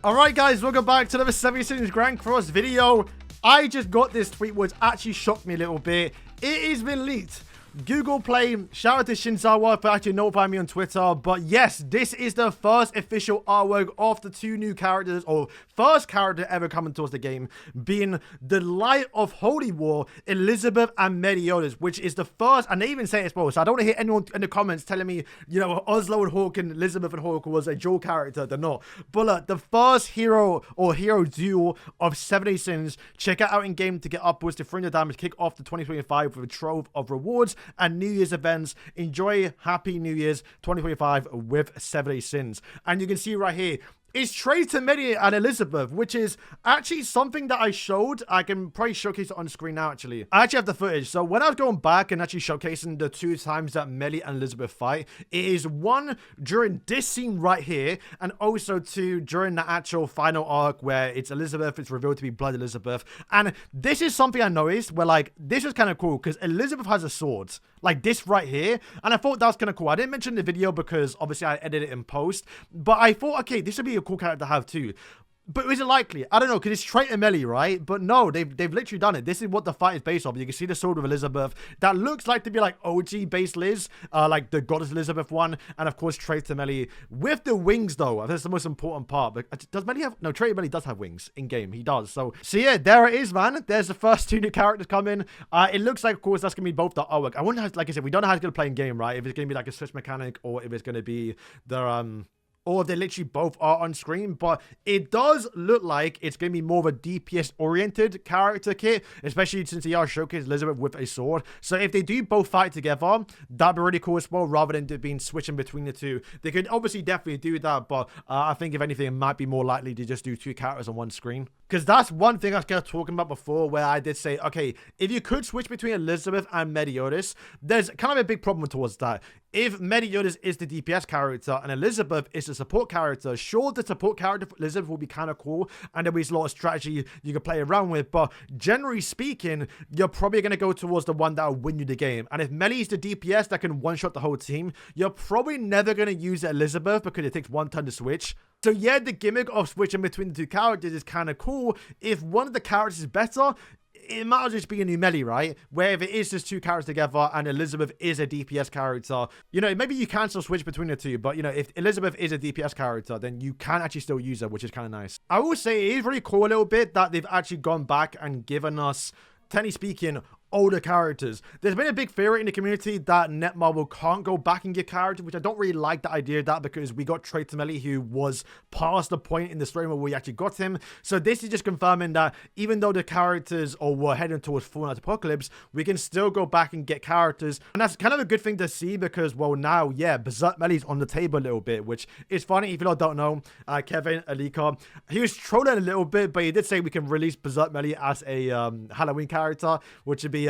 Alright guys, welcome back to another 76 Grand Cross video. I just got this tweet which actually shocked me a little bit. It has been leaked. Google Play, shout out to Shinzawa for actually notifying me on Twitter. But yes, this is the first official artwork of the two new characters, or first character ever coming towards the game, being the Light of Holy War, Elizabeth and Meliodas, which is the first, and they even say it as well, so I don't want to hear anyone in the comments telling me, you know, Oslo and Hawk and Elizabeth and Hawk was a dual character. They're not. But look, the first hero or hero duel of 70 Sins. Check it out in game to get upwards to 300 damage, kick off the 2025 with a trove of rewards and New Year's events. Enjoy Happy New Year's 2025 with 70 Sins. And you can see right here, it's Trade to Meli and Elizabeth, which is actually something that I showed. I can probably showcase it on screen now, actually. I actually have the footage. So when I was going back and actually showcasing the two times that Meli and Elizabeth fight, it is one during this scene right here, and also two during the actual final arc where it's Elizabeth, it's revealed to be Blood Elizabeth. And this is something I noticed where, like, this is kind of cool because Elizabeth has a sword, like this right here. And I thought that was kind of cool. I didn't mention the video because obviously I edited it in post, but I thought, okay, this would be a cool character to have too. But is it likely? I don't know, because it's Traitor Meli, right? But no, they've literally done it. This is what the fight is based off. You can see the sword of Elizabeth. That looks like to be like OG-based Liz, like the Goddess Elizabeth one. And of course, Traitor Meli with the wings, though. That's the most important part. But does Meli have... No, Traitor Meli does have wings in-game. He does. So yeah, there it is, man. There's the first two new characters coming. It looks like, of course, that's going to be both the artwork. I wonder how, like I said, we don't know how it's going to play in-game, right? If it's going to be like a switch mechanic or if it's going to be the... or they literally both are on screen, but it does look like it's going to be more of a DPS-oriented character kit, especially since they are showcasing Elizabeth with a sword. So if they do both fight together, that'd be really cool as well, rather than it being switching between the two. They could obviously definitely do that, but I think if anything, it might be more likely to just do two characters on one screen. Because that's one thing I was kind of talking about before, where I did say, okay, if you could switch between Elizabeth and Meliodas, there's kind of a big problem towards that. If Meliodas is the DPS character and Elizabeth is the support character, sure, the support character for Elizabeth will be kind of cool, and there'll be a lot of strategy you can play around with, but generally speaking, you're probably going to go towards the one that will win you the game. And if Meli is the DPS that can one-shot the whole team, you're probably never going to use Elizabeth because it takes one turn to switch. So yeah, the gimmick of switching between the two characters is kind of cool. If one of the characters is better, it might as well just be a new Meli, right? Where if it is just two characters together and Elizabeth is a DPS character, you know, maybe you can still switch between the two, but you know, if Elizabeth is a DPS character, then you can actually still use her, which is kind of nice. I will say it is really cool a little bit that they've actually gone back and given us, technically speaking, older characters. There's been a big theory in the community that Netmarble can't go back and give characters, which I don't really like the idea of that, because we got Traitor Meli, who was past the point in the story where we actually got him. So this is just confirming that even though the characters were heading towards Full Night Apocalypse, we can still go back and get characters. And that's kind of a good thing to see because, well, now, yeah, Berserk Meli's on the table a little bit, which is funny. If you all don't know, Kevin Alika, he was trolling a little bit, but he did say we can release Berserk Meli as a Halloween character, which would be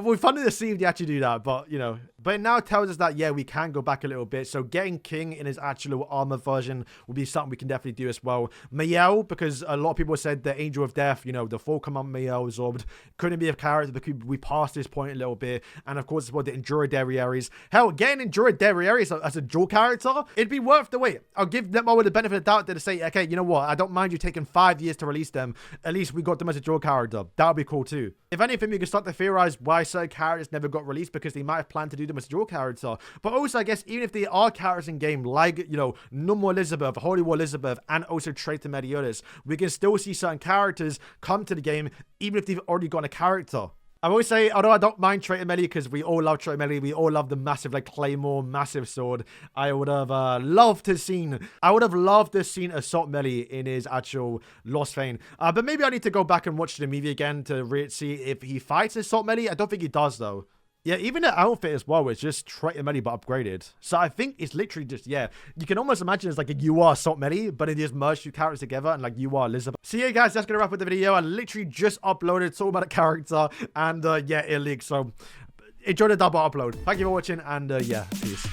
we're funny to see if they actually do that, but you know, but it now tells us that yeah, we can go back a little bit. So getting King in his actual armor version will be something we can definitely do as well. Mael, because a lot of people said the Angel of Death, you know, the full command Mael Zorbed couldn't be a character because we passed this point a little bit. And of course, as well, the Endura Derrieres. Hell, getting Endura Derrieres as a dual character, it'd be worth the wait. I'll give them all the benefit of the doubt to say, okay, you know what, I don't mind you taking 5 years to release them. At least we got them as a dual character. That would be cool too. If anything, we can start to theorize why certain characters never got released, because they might have planned to do them as a dual character. But also, I guess, even if they are characters in game, like, you know, Nummo Elizabeth, Holy War Elizabeth, and also Traitor Meliodas, we can still see certain characters come to the game, even if they've already got a character. I will say, although I don't mind Traitor Meli, because we all love Traitor Meli, we all love the massive, like, Claymore, massive sword. I would have loved to see Assault Meli in his actual Lost Fane. But maybe I need to go back and watch the movie again to see if he fights Assault Meli. I don't think he does, though. Yeah, even the outfit as well is just Traitor Meli but upgraded. So I think it's literally just, yeah, you can almost imagine it's like a UR Assault Meli, but it just merged two characters together and like UR Elizabeth. So yeah, guys, that's going to wrap up the video. I literally just uploaded, talking about a character, and yeah, it leaked. So enjoy the double upload. Thank you for watching, and yeah, peace.